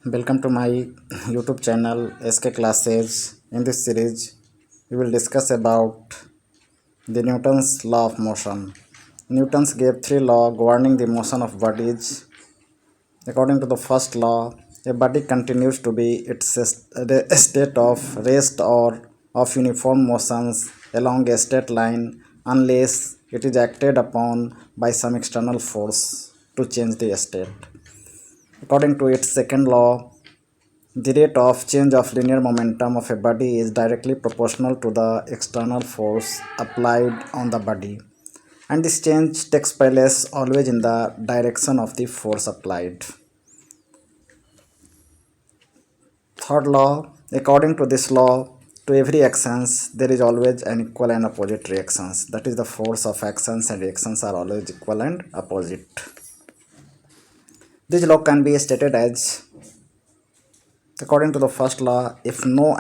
Welcome to my YouTube channel SK Classes. In this series, we will discuss about the Newton's law of motion. Newton's gave three laws governing the motion of bodies. According to the first law, a body continues to be its state of rest or of uniform motions along a straight line unless it is acted upon by some external force to change the state. According to its second law, the rate of change of linear momentum of a body is directly proportional to the external force applied on the body, and this change takes place always in the direction of the force applied. Third law, according to this law, to every actions there is always an equal and opposite reactions. That is, the force of actions and reactions are always equal and opposite. This law can be stated as, according to the first law, if no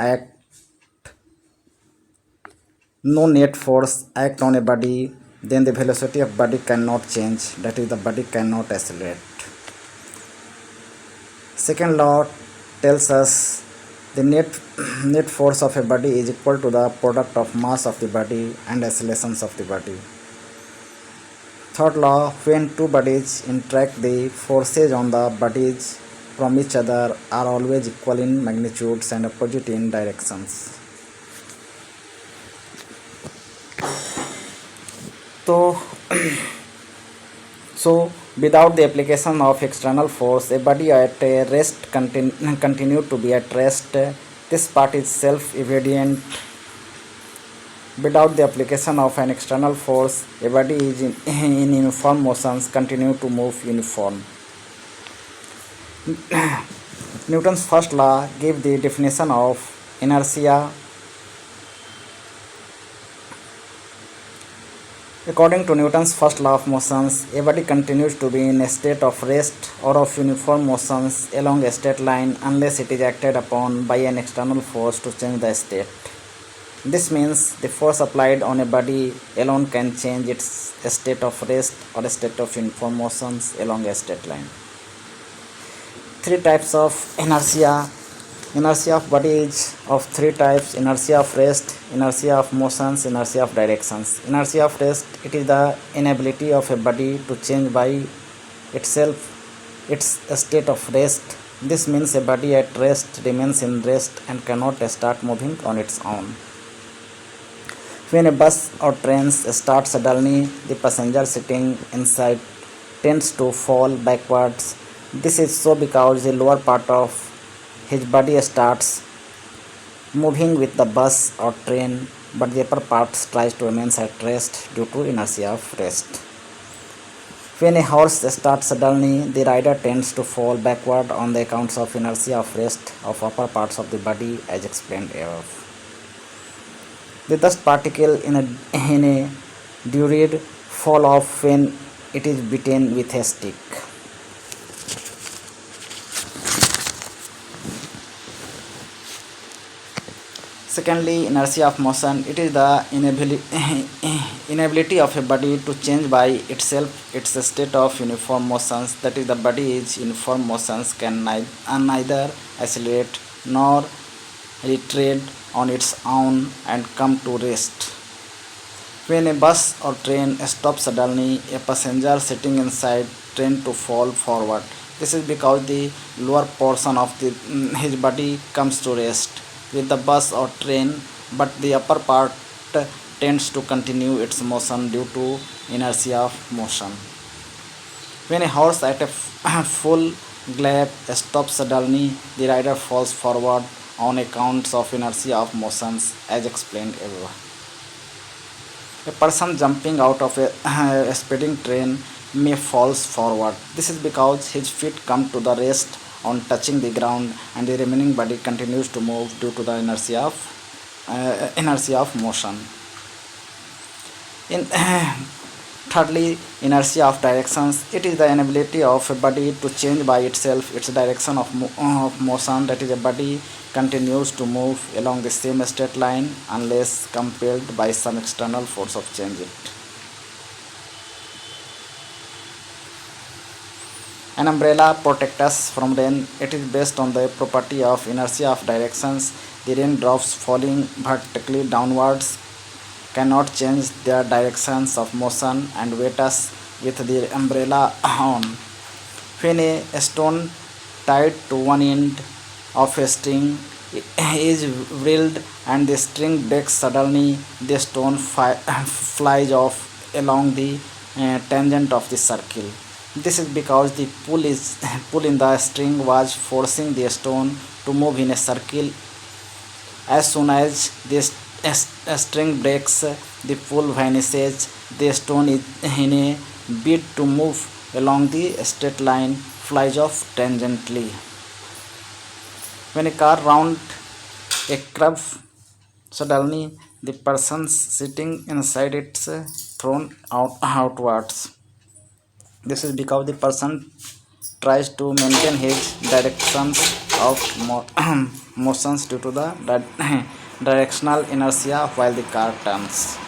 net force act on a body, then the velocity of body cannot change. That is, the body cannot accelerate. Second law tells us the net force of a body is equal to the product of mass of the body and accelerations of the body. Third law, when two bodies interact, the forces on the bodies from each other are always equal in magnitudes and opposite in directions. So without the application of external force, a body at rest continue to be at rest. This part is self-evident. Without the application of an external force, a body is in uniform motions continue to move uniform. Newton's first law gives the definition of inertia. According to Newton's first law of motions, a body continues to be in a state of rest or of uniform motions along a straight line unless it is acted upon by an external force to change the state. This means the force applied on a body alone can change its state of rest or a state of uniform motions along a straight line. Three types of inertia. Inertia of body is of three types: inertia of rest, inertia of motions, inertia of directions. Inertia of rest, it is the inability of a body to change by itself its state of rest. This means a body at rest remains in rest and cannot start moving on its own. When a bus or train starts suddenly, the passenger sitting inside tends to fall backwards. This is so because the lower part of his body starts moving with the bus or train, but the upper part tries to remain at rest due to inertia of rest. When a horse starts suddenly, the rider tends to fall backward on the account of inertia of rest of upper parts of the body, as explained above. The dust particle in a durite fall off when it is beaten with a stick. Secondly, inertia of motion, it is the inability of a body to change by itself its state of uniform motions. That is, the body is uniform motions can neither accelerate nor retreat on its own and come to rest. When a bus or train stops suddenly, a passenger sitting inside tends to fall forward. This is because the lower portion of his body comes to rest with the bus or train, but the upper part tends to continue its motion due to inertia of motion. When a horse at a full gallop stops suddenly, the rider falls forward on account of inertia of motions, as explained above. A person jumping out of a speeding train may falls forward. This is because his feet come to the rest on touching the ground and the remaining body continues to move due to the inertia of motion. Thirdly, inertia of directions, it is the inability of a body to change by itself its direction of motion. That is, a body continues to move along the same straight line unless compelled by some external force of change it. An umbrella protects us from rain. It is based on the property of inertia of directions. The raindrops falling vertically downwards cannot change their directions of motion and wet us with the umbrella on. When a stone tied to one end of a string is whirled and the string breaks suddenly, the stone flies off along the tangent of the circle. This is because the pull in the string was forcing the stone to move in a circle. As soon as the string breaks, the pull vanishes. The stone is in a bid to move along the straight line flies off tangentially. When a car rounds a curve, suddenly the person sitting inside it is thrown outwards. This is because the person tries to maintain his directions of motions due to the directional inertia while the car turns.